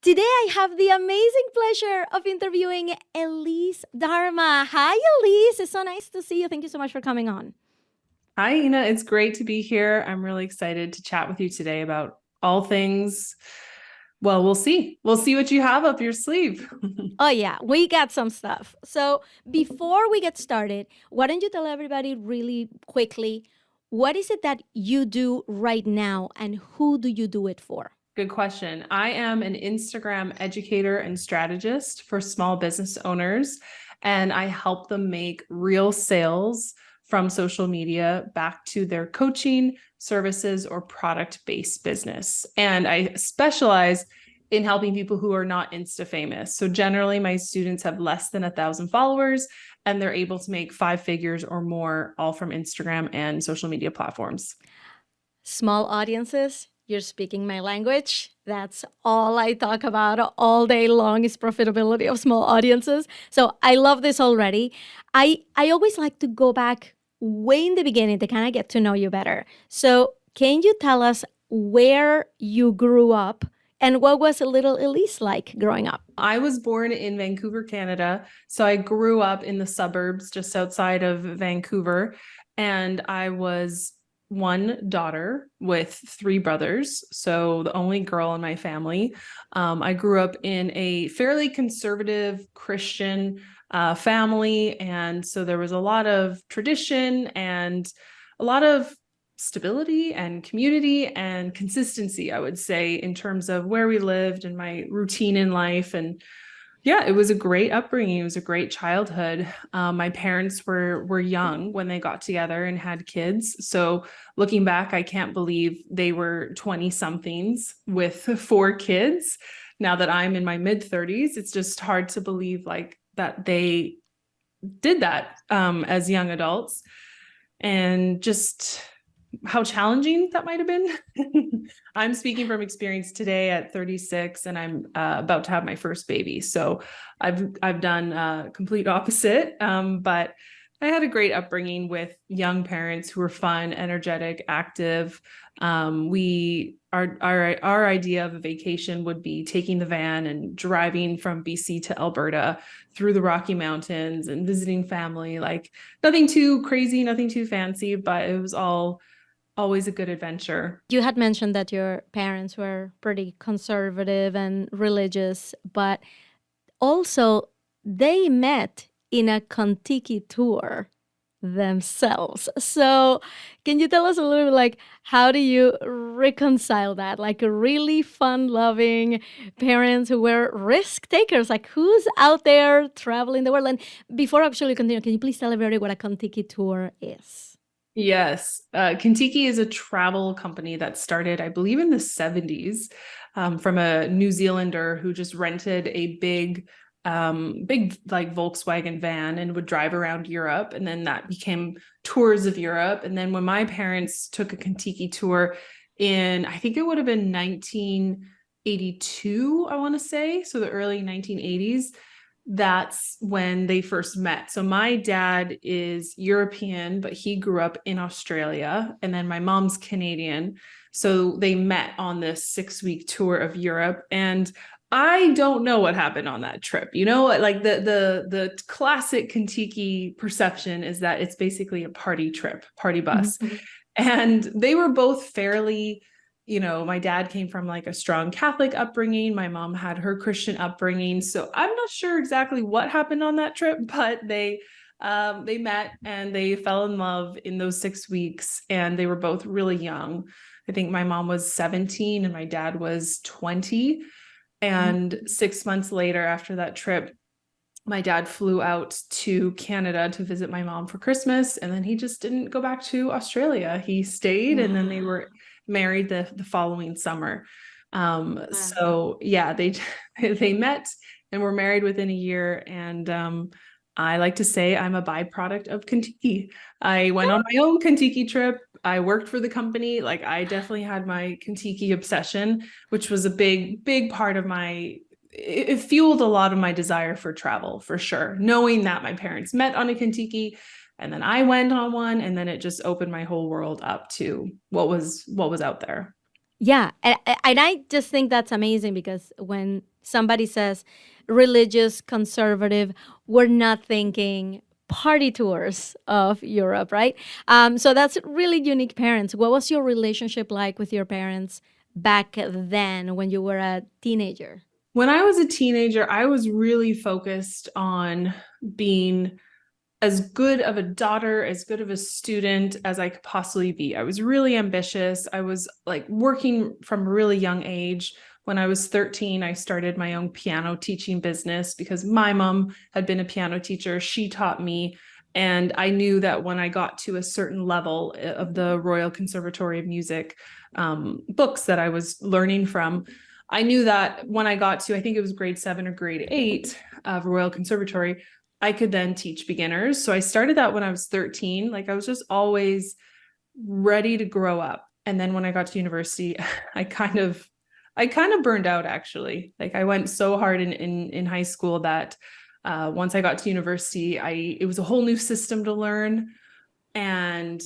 Today I have the amazing pleasure of interviewing Elise Darma. Hi, Elise. It's so nice to see you. Thank you so much for coming on. Hi, Ina. It's great to be here. I'm really excited to chat with you today about all things. Well, we'll see. We'll see what you have up your sleeve. Oh, yeah, we got some stuff. So before we get started, why don't you tell everybody really quickly, what is it that you do right now and who do you do it for? Good question. I am an Instagram educator and strategist for small business owners, and I help them make real sales from social media back to their coaching, services, or product-based business. And I specialize in helping people who are not Insta famous. So generally, my students have less than 1,000 followers, and they're able to make 5 figures or more, all from Instagram and social media platforms. Small audiences, you're speaking my language. That's all I talk about all day long is profitability of small audiences. So I love this already. I always like to go back way in the beginning to kind of get to know you better. So can you tell us where you grew up and what was a little Elise like growing up? I was born in Vancouver, Canada. So I grew up in the suburbs just outside of Vancouver. And I was one daughter with 3 brothers. So the only girl in my family. I grew up in a fairly conservative Christian family. And so there was a lot of tradition and a lot of stability and community and consistency, I would say, in terms of where we lived and my routine in life. And yeah, it was a great upbringing. It was a great childhood. My parents were young when they got together and had kids. So looking back, I can't believe they were 20 somethings with 4 kids. Now that I'm in my mid 30s, it's just hard to believe that they did that as young adults, and just how challenging that might have been. I'm speaking from experience today at 36, and I'm about to have my first baby. So I've done complete opposite. But I had a great upbringing with young parents who were fun, energetic, active. Our idea of a vacation would be taking the van and driving from BC to Alberta through the Rocky Mountains and visiting family. Like nothing too crazy, nothing too fancy, but it was always a good adventure. You had mentioned that your parents were pretty conservative and religious, but also they met in a Contiki tour themselves. So can you tell us a little bit like how do you reconcile that? Like a really fun-loving parents who were risk takers, like who's out there traveling the world? And before actually continue, can you please tell everybody what a Contiki tour is? Yes. Contiki is a travel company that started, I believe, in the 70s from a New Zealander who just rented a big like Volkswagen van and would drive around Europe. And then that became tours of Europe. And then when my parents took a Contiki tour in, I think it would have been 1982, I want to say, so the early 1980s, that's when they first met. So my dad is European, but he grew up in Australia. And then my mom's Canadian. So they met on this 6-week tour of Europe. And I don't know what happened on that trip. You know, like the classic Contiki perception is that it's basically a party trip, party bus. Mm-hmm. And they were both fairly, my dad came from like a strong Catholic upbringing. My mom had her Christian upbringing. So I'm not sure exactly what happened on that trip, but they met and they fell in love in those 6 weeks. And they were both really young. I think my mom was 17 and my dad was 20. And 6 months later, after that trip, my dad flew out to Canada to visit my mom for Christmas. And then he just didn't go back to Australia. He stayed and then they were married the following summer. So yeah, they met and were married within a year. And I like to say I'm a byproduct of Contiki. I went on my own Contiki trip. I worked for the company. Like I definitely had my Contiki obsession, which was a big part of it fueled a lot of my desire for travel, for sure. Knowing that my parents met on a Contiki and then I went on one, and then it just opened my whole world up to what was out there. Yeah. And I just think that's amazing because when somebody says religious, conservative, we're not thinking party tours of Europe, right? So that's really unique parents. What was your relationship like with your parents back then when you were a teenager? When I was a teenager, I was really focused on being as good of a daughter, as good of a student as I could possibly be. I was really ambitious. I was like working from a really young age. When I was 13, I started my own piano teaching business because my mom had been a piano teacher. She taught me. And I knew that when I got to a certain level of the Royal Conservatory of Music books that I was learning from, I knew that when I got to, I think it was grade 7 or grade 8 of Royal Conservatory, I could then teach beginners. So I started that when I was 13. Like I was just always ready to grow up. And then when I got to university, I kind of burned out actually. Like I went so hard in high school that once I got to university, it was a whole new system to learn. And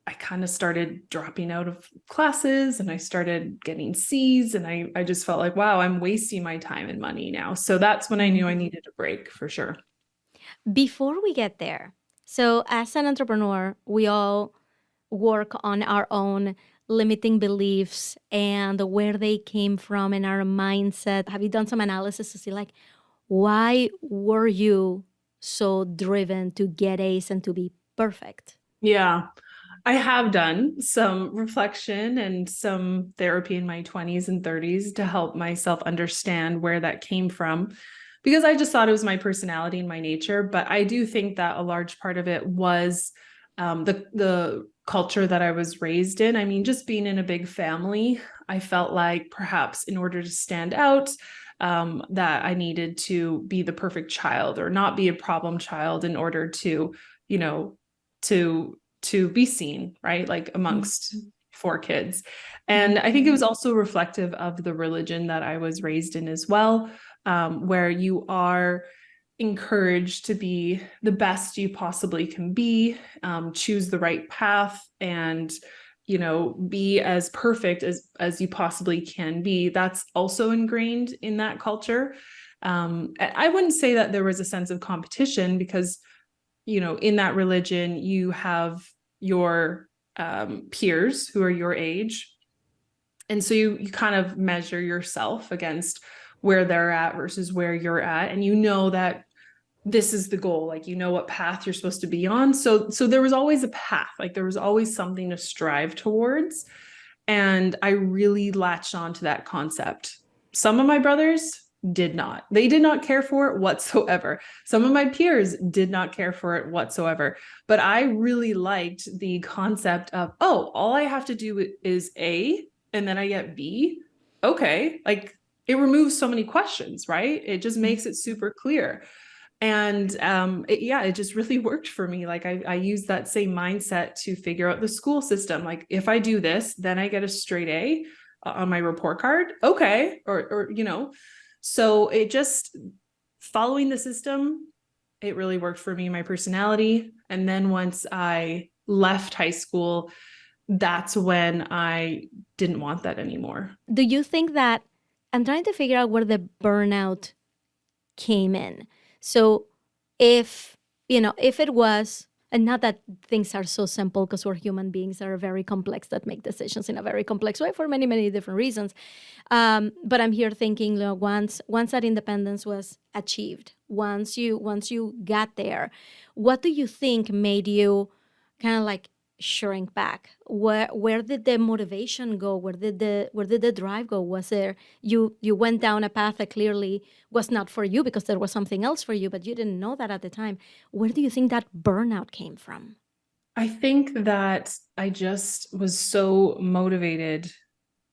I kind of started dropping out of classes and I started getting C's and I just felt like, wow, I'm wasting my time and money now. So that's when I knew I needed a break for sure. Before we get there, so as an entrepreneur, we all work on our own limiting beliefs and where they came from and our mindset. Have you done some analysis to see, like, why were you so driven to get A's and to be perfect? Yeah. I have done some reflection and some therapy in my 20s and 30s to help myself understand where that came from because I just thought it was my personality and my nature. But I do think that a large part of it was the culture that I was raised in. I mean, just being in a big family, I felt like perhaps in order to stand out, that I needed to be the perfect child or not be a problem child in order to, you know, to be seen, right? Like amongst four kids. And I think it was also reflective of the religion that I was raised in as well, where you are encouraged to be the best you possibly can be, choose the right path, and be as perfect as you possibly can be. That's also ingrained in that culture. I wouldn't say that there was a sense of competition because in that religion, you have your peers who are your age. And so you kind of measure yourself against where they're at versus where you're at. And you know that this is the goal, like what path you're supposed to be on. So there was always a path, like there was always something to strive towards. And I really latched on to that concept. Some of my brothers did not. They did not care for it whatsoever. Some of my peers did not care for it whatsoever. But I really liked the concept of, oh, all I have to do is A, and then I get B. Okay. Like it removes so many questions, right? It just makes it super clear. And it just really worked for me. Like I used that same mindset to figure out the school system. Like if I do this, then I get a straight A on my report card. Okay. Or so it just following the system, it really worked for me, my personality. And then once I left high school, that's when I didn't want that anymore. Do you think that I'm trying to figure out where the burnout came in? So if it was, and not that things are so simple because we're human beings that are very complex that make decisions in a very complex way for many, many different reasons. But I'm here thinking, once that independence was achieved, once you got there, what do you think made you kind of like shrink back? Where did the motivation go? Where did the drive go? Was there you went down a path that clearly was not for you because there was something else for you, but you didn't know that at the time. Where do you think that burnout came from? I think that I just was so motivated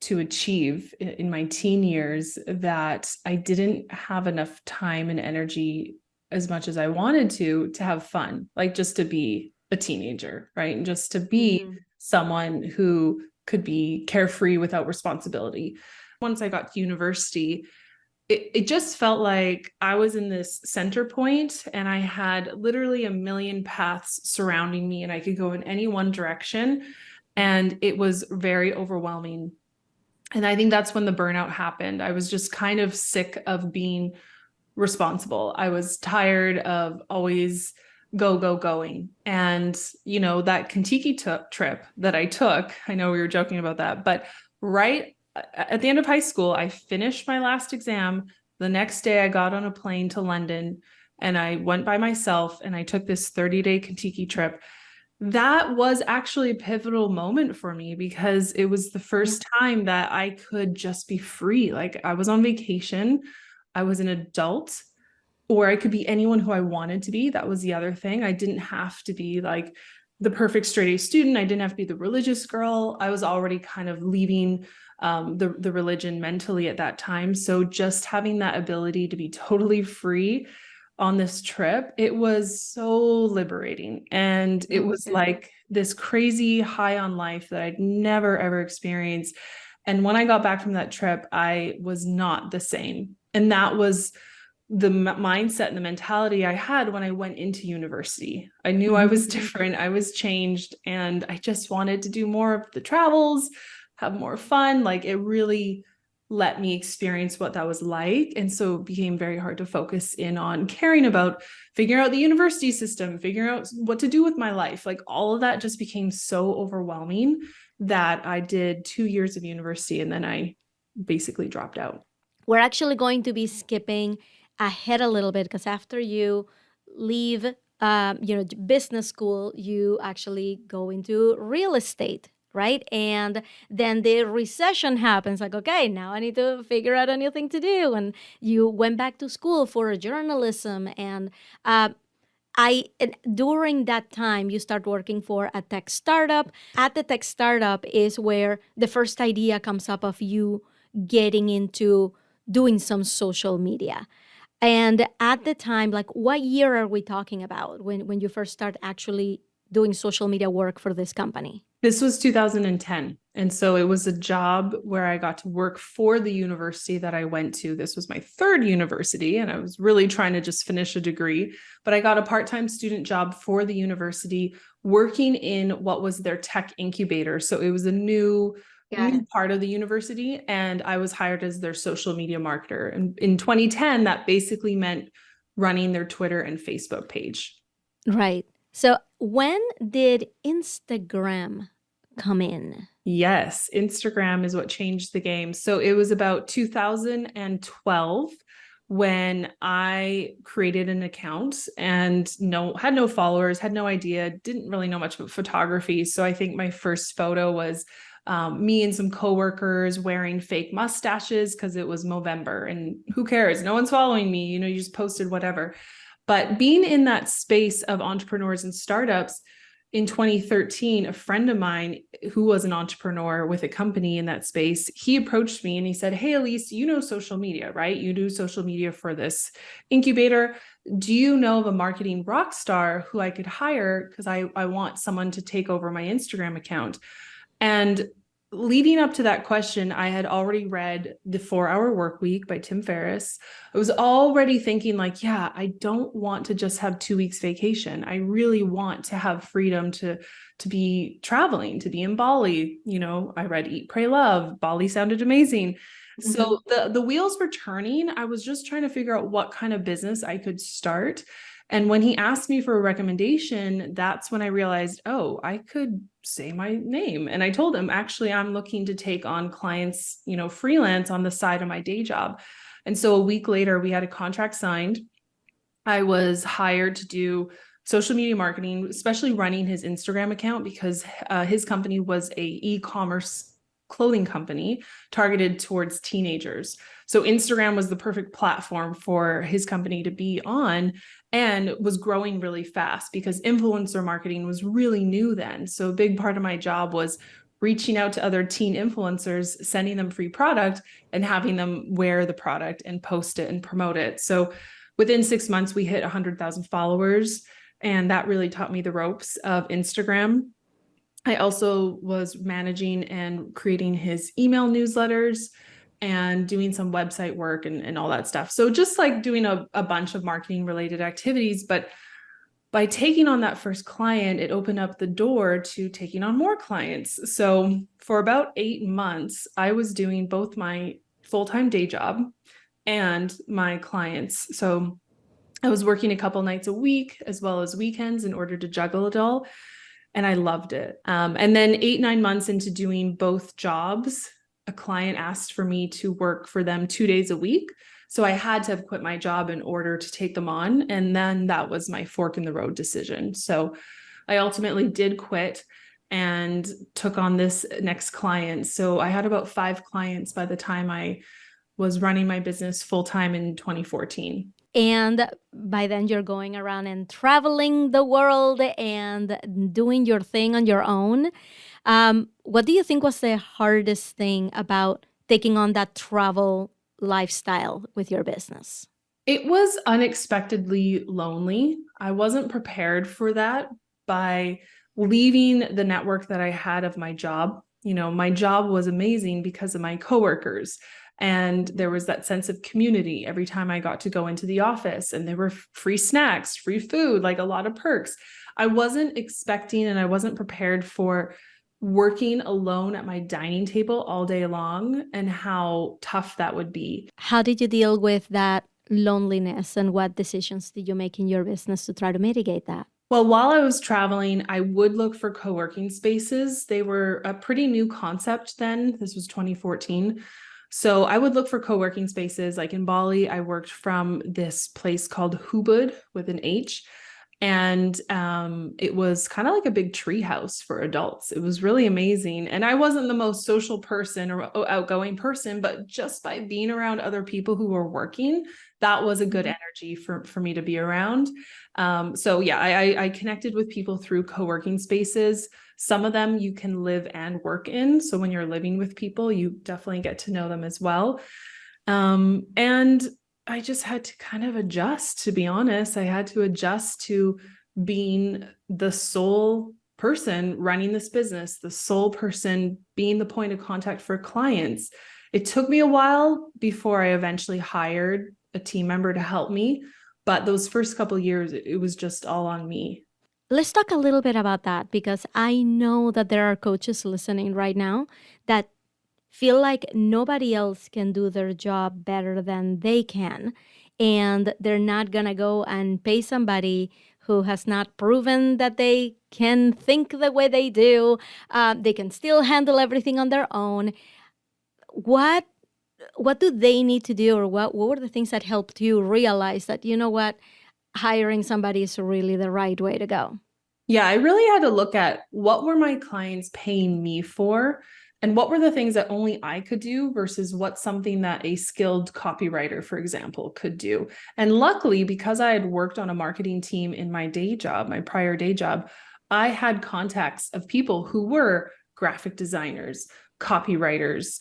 to achieve in my teen years that I didn't have enough time and energy as much as I wanted to have fun, like just to be a teenager, right? And just to be someone who could be carefree without responsibility. Once I got to university, it just felt like I was in this center point and I had literally a million paths surrounding me and I could go in any one direction. And it was very overwhelming And I think that's when the burnout happened. I was just kind of sick of being responsible. I was tired of always going. And, that Kentucky trip that I took, I know we were joking about that, but right at the end of high school, I finished my last exam. The next day, I got on a plane to London and I went by myself and I took this 30-day Kentucky trip. That was actually a pivotal moment for me because it was the first time that I could just be free. Like I was on vacation, I was an adult, or I could be anyone who I wanted to be. That was the other thing. I didn't have to be like the perfect straight A student. I didn't have to be the religious girl. I was already kind of leaving the religion mentally at that time. So just having that ability to be totally free on this trip, it was so liberating. And it was like this crazy high on life that I'd never, ever experienced. And when I got back from that trip, I was not the same. And that was the mindset and the mentality I had when I went into university. I knew I was different. I was changed, and I just wanted to do more of the travels, have more fun. Like it really let me experience what that was like. And so it became very hard to focus in on caring about figuring out the university system, figuring out what to do with my life. Like all of that just became so overwhelming that I did 2 years of university and then I basically dropped out. We're actually going to be skipping ahead a little bit because after you leave, business school, you actually go into real estate, right? And then the recession happens. Like, okay, now I need to figure out anything to do. And you went back to school for journalism, and during that time you start working for a tech startup. At the tech startup is where the first idea comes up of you getting into doing some social media. And at the time, like what year are we talking about when you first start actually doing social media work for this company? This was 2010. And so it was a job where I got to work for the university that I went to. This was my third university, and I was really trying to just finish a degree. But I got a part-time student job for the university working in what was their tech incubator. So it was a new part of the university, and I was hired as their social media marketer. And in 2010, that basically meant running their Twitter and Facebook page. Right. So when did Instagram come in? Yes, Instagram is what changed the game. So it was about 2012 when I created an account and had no followers, had no idea, didn't really know much about photography. So I think my first photo was me and some coworkers wearing fake mustaches because it was Movember, and who cares? No one's following me. You just posted whatever. But being in that space of entrepreneurs and startups, in 2013, a friend of mine who was an entrepreneur with a company in that space, he approached me and he said, "Hey, Elise, you know social media, right? You do social media for this incubator. Do you know of a marketing rock star who I could hire? Because I want someone to take over my Instagram account." And leading up to that question, I had already read The 4-Hour Workweek by Tim Ferriss. I was already thinking like, yeah, I don't want to just have 2 weeks vacation. I really want to have freedom to be traveling, to be in Bali. I read Eat, Pray, Love. Bali sounded amazing. Mm-hmm. So the wheels were turning. I was just trying to figure out what kind of business I could start. And when he asked me for a recommendation, that's when I realized, oh, I could say my name. And I told him, actually, I'm looking to take on clients, freelance on the side of my day job. And so a week later, we had a contract signed. I was hired to do social media marketing, especially running his Instagram account, because his company was a e-commerce clothing company targeted towards teenagers. So Instagram was the perfect platform for his company to be on, and was growing really fast because influencer marketing was really new then. So a big part of my job was reaching out to other teen influencers, sending them free product and having them wear the product and post it and promote it. So within 6 months, we hit 100,000 followers, and that really taught me the ropes of Instagram. I also was managing and creating his email newsletters and doing some website work and all that stuff. So just like doing a bunch of marketing related activities. But by taking on that first client, it opened up the door to taking on more clients. So for about 8 months, I was doing both my full-time day job and my clients. So I was working a couple nights a week as well as weekends in order to juggle it all. And I loved it. And then 8, 9 months into doing both jobs, a client asked for me to work for them 2 days a week. So I had to have quit my job in order to take them on. And then that was my fork in the road decision. So I ultimately did quit and took on this next client. So I had about 5 clients by the time I was running my business full time in 2014. And by then you're going around and traveling the world and doing your thing on your own. What do you think was the hardest thing about taking on that travel lifestyle with your business? It was unexpectedly lonely. I wasn't prepared for that by leaving the network that I had of my job. You know, my job was amazing because of my coworkers. And there was that sense of community every time I got to go into the office, and there were free snacks, free food, like a lot of perks. I wasn't expecting and I wasn't prepared for working alone at my dining table all day long and how tough that would be. How did you deal with that loneliness, and what decisions did you make in your business to try to mitigate that? Well, while I was traveling, I would look for co-working spaces. They were a pretty new concept then. This was 2014. So I would look for co-working spaces. Like in Bali, I worked from this place called Hubud with an H. And it was kind of like a big tree house for adults. It was really amazing. And I wasn't the most social person or outgoing person, but just by being around other people who were working, that was a good energy for me to be around. So yeah, I connected with people through co-working spaces. Some of them you can live and work in. So when you're living with people, you definitely get to know them as well. And I just had to kind of adjust, to be honest. I had to adjust to being the sole person running this business, the sole person being the point of contact for clients. It took me a while before I eventually hired a team member to help me, but those first couple of years, it was just all on me. Let's talk a little bit about that, because I know that there are coaches listening right now that feel like nobody else can do their job better than they can. And they're not going to go and pay somebody who has not proven that they can think the way they do. They can still handle everything on their own. What do they need to do, or what were the things that helped you realize that, you know what, hiring somebody is really the right way to go? Yeah, I really had to look at what were my clients paying me for, and what were the things that only I could do versus what's something that a skilled copywriter, for example, could do. And luckily, because I had worked on a marketing team in my day job, my prior day job, I had contacts of people who were graphic designers, copywriters.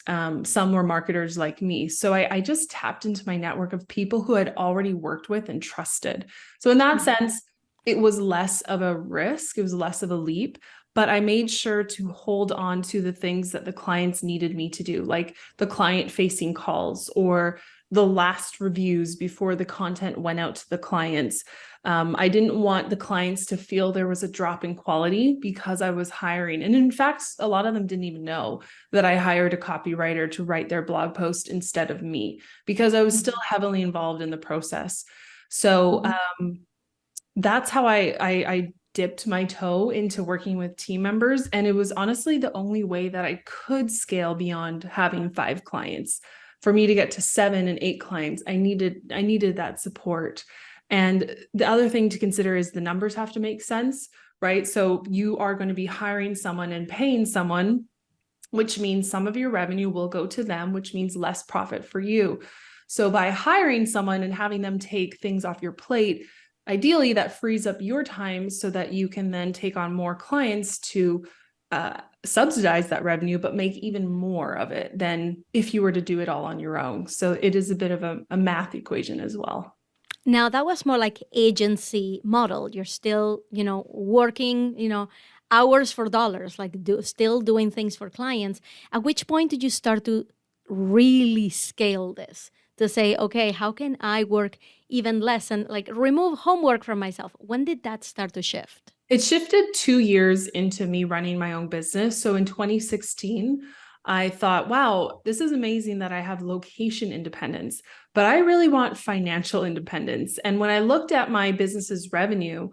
Some were marketers like me. So I just tapped into my network of people who had already worked with and trusted. So in that sense, it was less of a risk. It was less of a leap, but I made sure to hold on to the things that the clients needed me to do, like the client facing calls or the last reviews before the content went out to the clients. I didn't want the clients to feel there was a drop in quality because I was hiring. And in fact, a lot of them didn't even know that I hired a copywriter to write their blog post instead of me, because I was still heavily involved in the process. So that's how I dipped my toe into working with team members. And it was honestly the only way that I could scale beyond having 5 clients. For me to get to 7 and 8 clients, I needed that support. And the other thing to consider is the numbers have to make sense, right? So you are going to be hiring someone and paying someone, which means some of your revenue will go to them, which means less profit for you. So by hiring someone and having them take things off your plate, ideally that frees up your time so that you can then take on more clients to subsidize that revenue, but make even more of it than if you were to do it all on your own. So it is a bit of a math equation as well. Now, that was more like agency model. You're still, working, hours for dollars, like still doing things for clients. At which point did you start to really scale this to say, okay, how can I work even less and like remove homework from myself? When did that start to shift? It shifted 2 years into me running my own business. So in 2016, I thought, wow, this is amazing that I have location independence, but I really want financial independence. And when I looked at my business's revenue,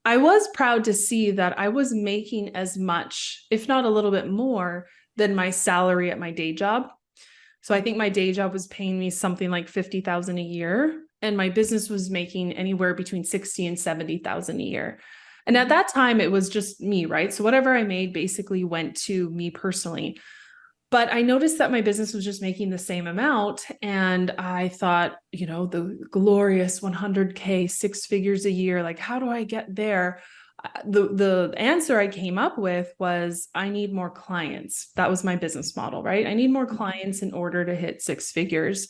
I was proud to see that I was making as much, if not a little bit more, than my salary at my day job. So I think my day job was paying me something like 50,000 a year, and my business was making anywhere between 60 and 70,000 a year. And at that time, it was just me, right? So whatever I made basically went to me personally. But I noticed that my business was just making the same amount. And I thought, the glorious 100K, 6 figures a year, like, how do I get there? The answer I came up with was, I need more clients. That was my business model, right? I need more clients in order to hit 6 figures.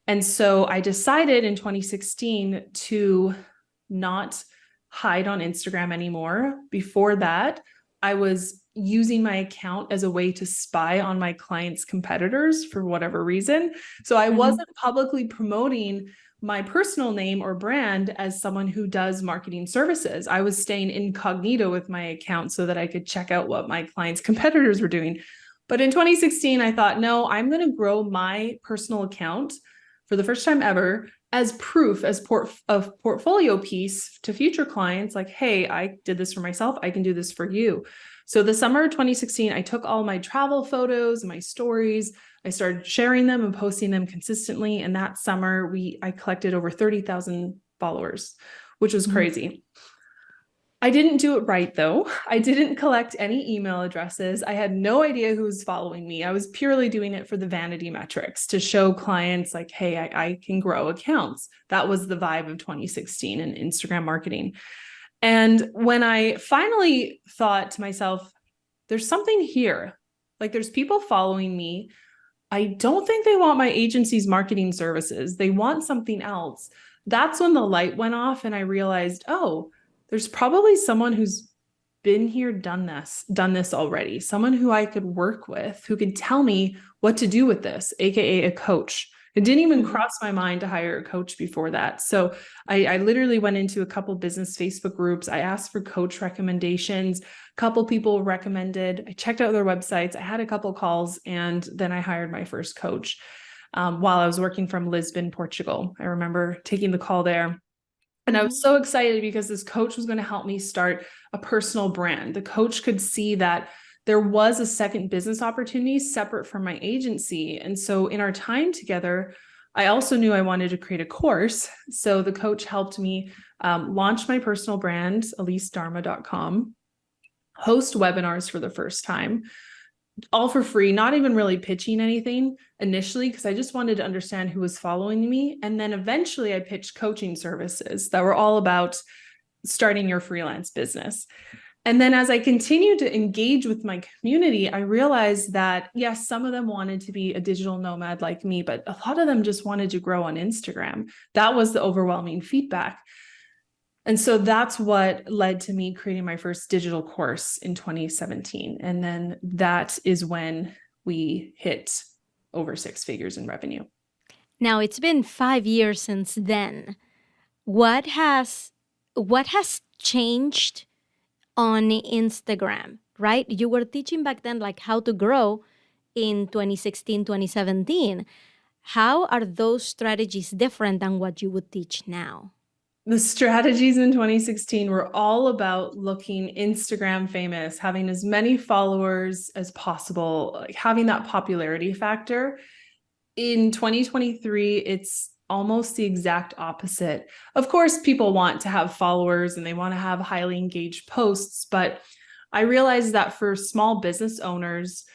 And so I decided in 2016 to not hide on Instagram anymore. Before that, I was using my account as a way to spy on my clients' competitors for whatever reason. So I wasn't publicly promoting my personal name or brand as someone who does marketing services. I was staying incognito with my account so that I could check out what my clients' competitors were doing. But in 2016, I thought, no, I'm going to grow my personal account for the first time ever as proof, as portfolio piece to future clients, like, hey, I did this for myself. I can do this for you. So the summer of 2016, I took all my travel photos, my stories, I started sharing them and posting them consistently. And that summer, I collected over 30,000 followers, which was crazy. I didn't do it right, though. I didn't collect any email addresses. I had no idea who was following me. I was purely doing it for the vanity metrics to show clients like, hey, I can grow accounts. That was the vibe of 2016 in Instagram marketing. And when I finally thought to myself, there's something here, like there's people following me. I don't think they want my agency's marketing services. They want something else. That's when the light went off and I realized, oh, there's probably someone who's been here, done this already. Someone who I could work with, who could tell me what to do with this, AKA a coach. It didn't even cross my mind to hire a coach before that. So I literally went into a couple business Facebook groups. I asked for coach recommendations. A couple people recommended. I checked out their websites. I had a couple calls, and then I hired my first coach while I was working from Lisbon, Portugal. I remember taking the call there. And I was so excited because this coach was going to help me start a personal brand. The coach could see that there was a second business opportunity separate from my agency. And so in our time together, I also knew I wanted to create a course. So the coach helped me launch my personal brand, EliseDarma.com, host webinars for the first time, all for free, not even really pitching anything initially, because I just wanted to understand who was following me. And then eventually I pitched coaching services that were all about starting your freelance business. And then as I continued to engage with my community, I realized that, yes, some of them wanted to be a digital nomad like me, but a lot of them just wanted to grow on Instagram. That was the overwhelming feedback. And so that's what led to me creating my first digital course in 2017. And then that is when we hit over 6 figures in revenue. Now, it's been 5 years since then. What has changed on Instagram, right? You were teaching back then like how to grow in 2016, 2017. How are those strategies different than what you would teach now? The strategies in 2016 were all about looking Instagram famous, having as many followers as possible, like having that popularity factor. In 2023, it's almost the exact opposite. Of course, people want to have followers and they want to have highly engaged posts, but I realized that for small business owners,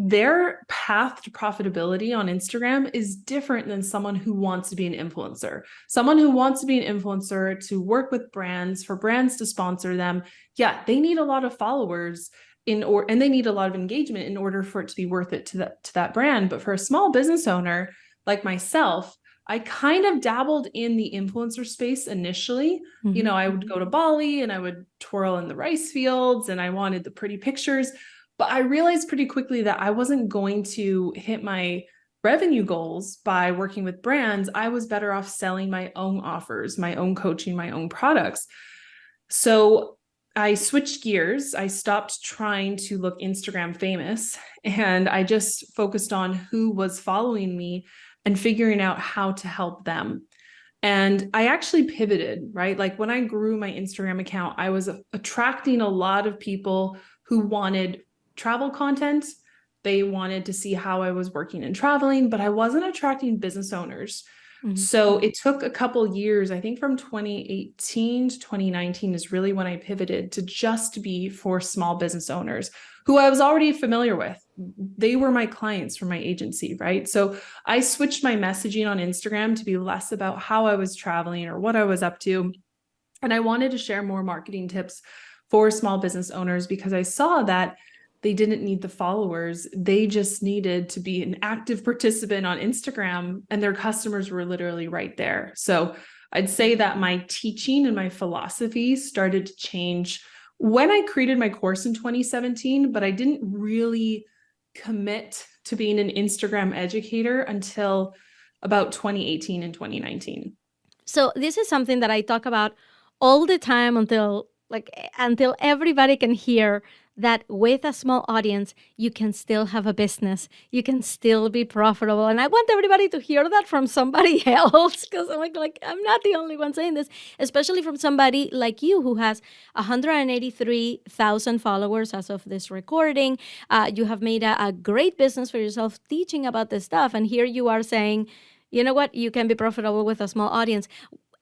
their path to profitability on Instagram is different than someone who wants to be an influencer. Someone who wants to be an influencer to work with brands, for brands to sponsor them. Yeah, they need a lot of followers and they need a lot of engagement in order for it to be worth it to that brand. But for a small business owner like myself, I kind of dabbled in the influencer space initially. You know, I would go to Bali and I would twirl in the rice fields and I wanted the pretty pictures. But I realized pretty quickly that I wasn't going to hit my revenue goals by working with brands, I was better off selling my own offers, my own coaching, my own products. So I switched gears. I stopped trying to look Instagram famous, and I just focused on who was following me and figuring out how to help them. And I actually pivoted, right? Like when I grew my Instagram account, I was attracting a lot of people who wanted travel content. They wanted to see how I was working and traveling, but I wasn't attracting business owners. So it took a couple years, I think from 2018 to 2019 is really when I pivoted to just be for small business owners who I was already familiar with. They were my clients from my agency, right? So I switched my messaging on Instagram to be less about how I was traveling or what I was up to. And I wanted to share more marketing tips for small business owners because I saw that they didn't need the followers. They just needed to be an active participant on Instagram, and their customers were literally right there. So I'd say that my teaching and my philosophy started to change when I created my course in 2017, but I didn't really commit to being an Instagram educator until about 2018 and 2019. So this is something that I talk about all the time until everybody can hear that with a small audience, you can still have a business. You can still be profitable. And I want everybody to hear that from somebody else because I'm not the only one saying this, especially from somebody like you who has 183,000 followers as of this recording. You have made a great business for yourself teaching about this stuff. And here you are saying, you know what, you can be profitable with a small audience.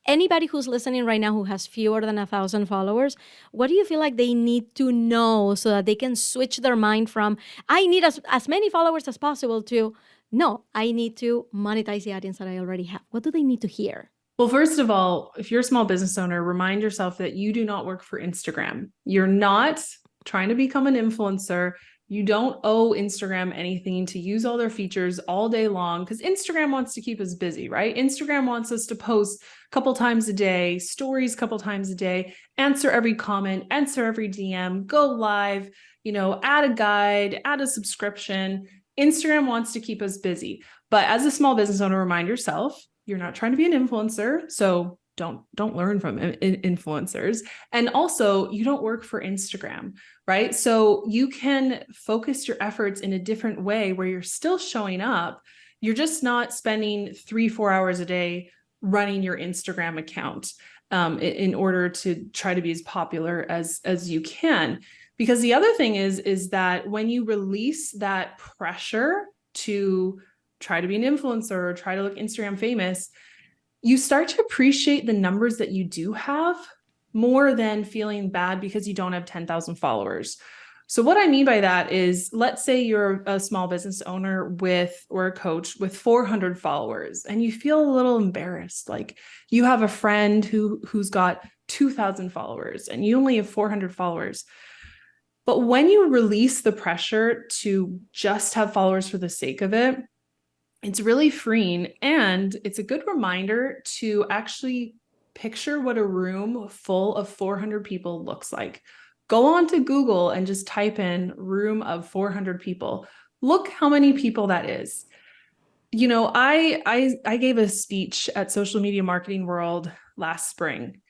Anybody who's listening right now who has fewer than 1,000 followers, what do you feel like they need to know so that they can switch their mind from, I need as many followers as possible to, no, I need to monetize the audience that I already have? What do they need to hear? Well, first of all, if you're a small business owner, remind yourself that you do not work for Instagram. You're not trying to become an influencer. You don't owe Instagram anything to use all their features all day long because Instagram wants to keep us busy, right? Instagram wants us to post a couple times a day, stories a couple times a day, answer every comment, answer every DM, go live, add a guide, add a subscription. Instagram wants to keep us busy. But as a small business owner, remind yourself, you're not trying to be an influencer. So don't learn from influencers. And also, you don't work for Instagram, right? So you can focus your efforts in a different way where you're still showing up. You're just not spending 3-4 hours a day running your Instagram account in order to try to be as popular as you can. Because the other thing is that when you release that pressure to try to be an influencer or try to look Instagram famous, you start to appreciate the numbers that you do have more than feeling bad because you don't have 10,000 followers. So what I mean by that is, let's say you're a small business owner or a coach with 400 followers and you feel a little embarrassed. Like you have a friend who's got 2,000 followers and you only have 400 followers. But when you release the pressure to just have followers for the sake of it, it's really freeing, and it's a good reminder to actually picture what a room full of 400 people looks like. Go on to Google and just type in room of 400 people. Look how many people that is. I gave a speech at Social Media Marketing World last spring,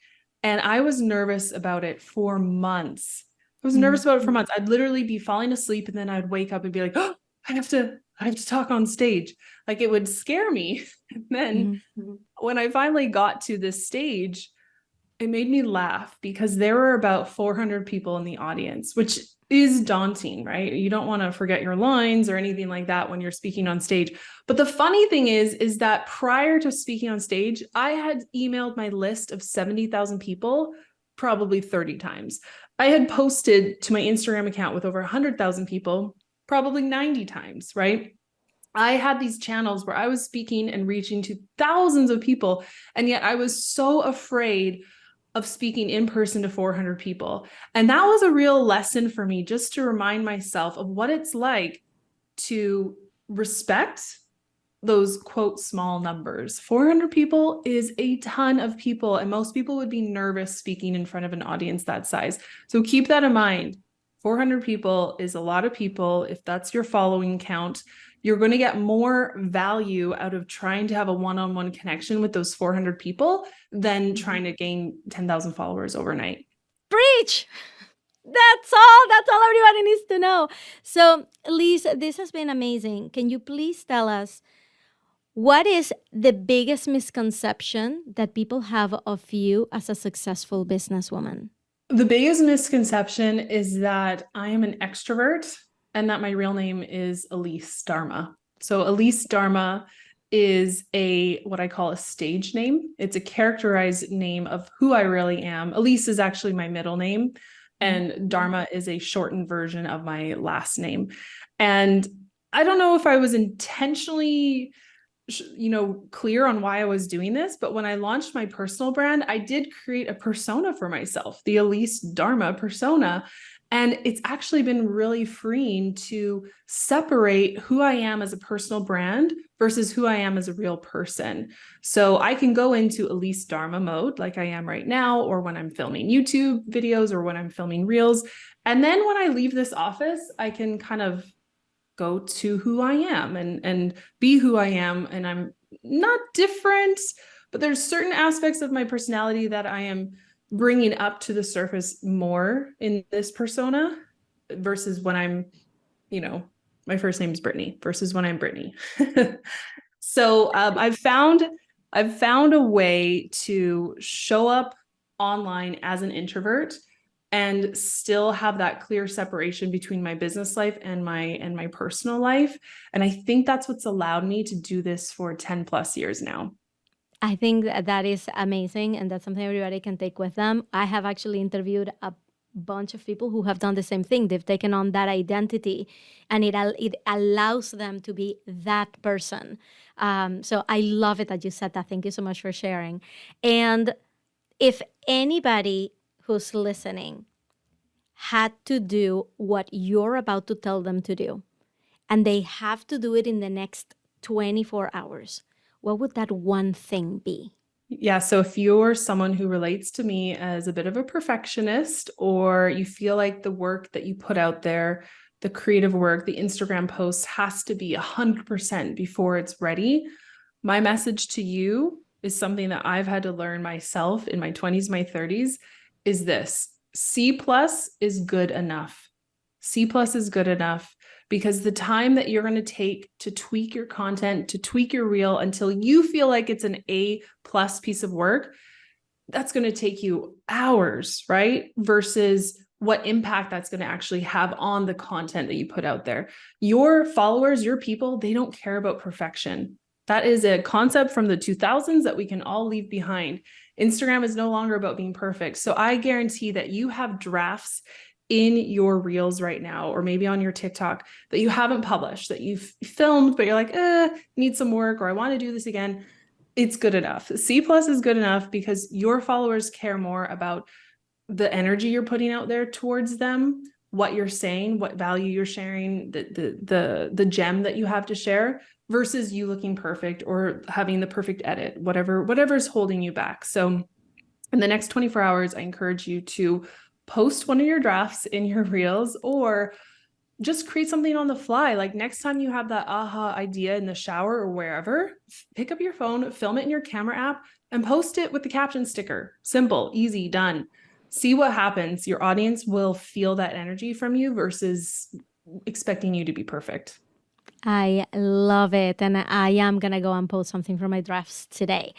and I was nervous about it for months. I'd literally be falling asleep and then I'd wake up and be like, oh, I have to talk on stage. Like it would scare me. And then when I finally got to this stage, it made me laugh because there were about 400 people in the audience, which is daunting, right? You don't want to forget your lines or anything like that when you're speaking on stage. But the funny thing is that prior to speaking on stage, I had emailed my list of 70,000 people probably 30 times. I had posted to my Instagram account with over 100,000 people probably 90 times, right? I had these channels where I was speaking and reaching to thousands of people, and yet I was so afraid of speaking in person to 400 people. And that was a real lesson for me, just to remind myself of what it's like to respect those quote small numbers. 400 people is a ton of people, and most people would be nervous speaking in front of an audience that size. So keep that in mind. 400 people is a lot of people. If that's your following count, you're going to get more value out of trying to have a one-on-one connection with those 400 people than trying to gain 10,000 followers overnight. Preach! That's all. That's all everybody needs to know. So, Elise, this has been amazing. Can you please tell us what is the biggest misconception that people have of you as a successful businesswoman? The biggest misconception is that I am an extrovert and that my real name is Elise Darma. So Elise Darma is what I call a stage name. It's a characterized name of who I really am. Elise is actually my middle name, and Darma is a shortened version of my last name. And I don't know if I was intentionally clear on why I was doing this, but when I launched my personal brand, I did create a persona for myself, the Elise Darma persona. And it's actually been really freeing to separate who I am as a personal brand versus who I am as a real person. So I can go into Elise Darma mode like I am right now, or when I'm filming YouTube videos or when I'm filming reels. And then when I leave this office, I can kind of go to who I am and be who I am. And I'm not different, but there's certain aspects of my personality that I am bringing up to the surface more in this persona versus when I'm, my first name is Brittany versus when I'm Brittany. So I've found a way to show up online as an introvert and still have that clear separation between my business life and my personal life. And I think that's what's allowed me to do this for 10 plus years now. I think that is amazing, and that's something everybody can take with them. I have actually interviewed a bunch of people who have done the same thing. They've taken on that identity, and it allows them to be that person. So I love it that you said that. Thank you so much for sharing. And if anybody who's listening had to do what you're about to tell them to do, and they have to do it in the next 24 hours, what would that one thing be? Yeah. So if you're someone who relates to me as a bit of a perfectionist, or you feel like the work that you put out there, the creative work, the Instagram posts has to be 100% before it's ready, my message to you is something that I've had to learn myself in my 20s, my 30s, is this: C plus is good enough. C plus is good enough. Because the time that you're going to take to tweak your content, to tweak your reel until you feel like it's an A+ piece of work, that's going to take you hours, right? Versus what impact that's going to actually have on the content that you put out there. Your followers, your people, they don't care about perfection. That is a concept from the 2000s that we can all leave behind. Instagram is no longer about being perfect. So I guarantee that you have drafts in your reels right now, or maybe on your TikTok that you haven't published, that you've filmed, but you're like, need some work, or I want to do this again. It's good enough. C+ is good enough because your followers care more about the energy you're putting out there towards them, what you're saying, what value you're sharing, the gem that you have to share, versus you looking perfect or having the perfect edit, whatever's holding you back. So in the next 24 hours, I encourage you to post one of your drafts in your reels, or just create something on the fly. Like next time you have that aha idea in the shower or wherever, pick up your phone, film it in your camera app, and post it with the caption sticker. Simple, easy, done. See what happens. Your audience will feel that energy from you versus expecting you to be perfect. I love it. And I am going to go and post something from my drafts today.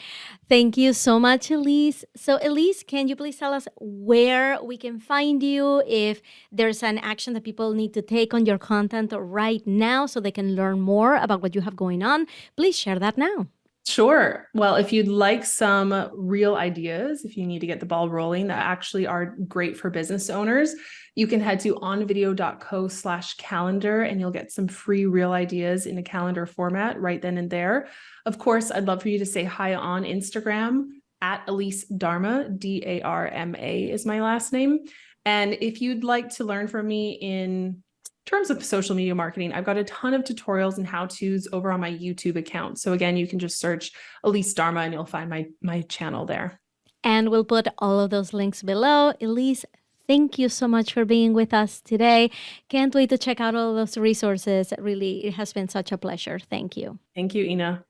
Thank you so much, Elise. So, Elise, can you please tell us where we can find you, if there's an action that people need to take on your content right now so they can learn more about what you have going on? Please share that now. Sure. Well, if you'd like some real ideas, if you need to get the ball rolling that actually are great for business owners, you can head to onvideo.co/calendar and you'll get some free real ideas in a calendar format right then and there. Of course, I'd love for you to say hi on Instagram at Elise Darma, Darma is my last name. And if you'd like to learn from me in terms of social media marketing, I've got a ton of tutorials and how-tos over on my YouTube account. So again, you can just search Elise Darma and you'll find my channel there. And we'll put all of those links below. Elise, Thank you so much for being with us today. Can't wait to check out all those resources. Really, it has been such a pleasure. Thank you. Thank you, Ina.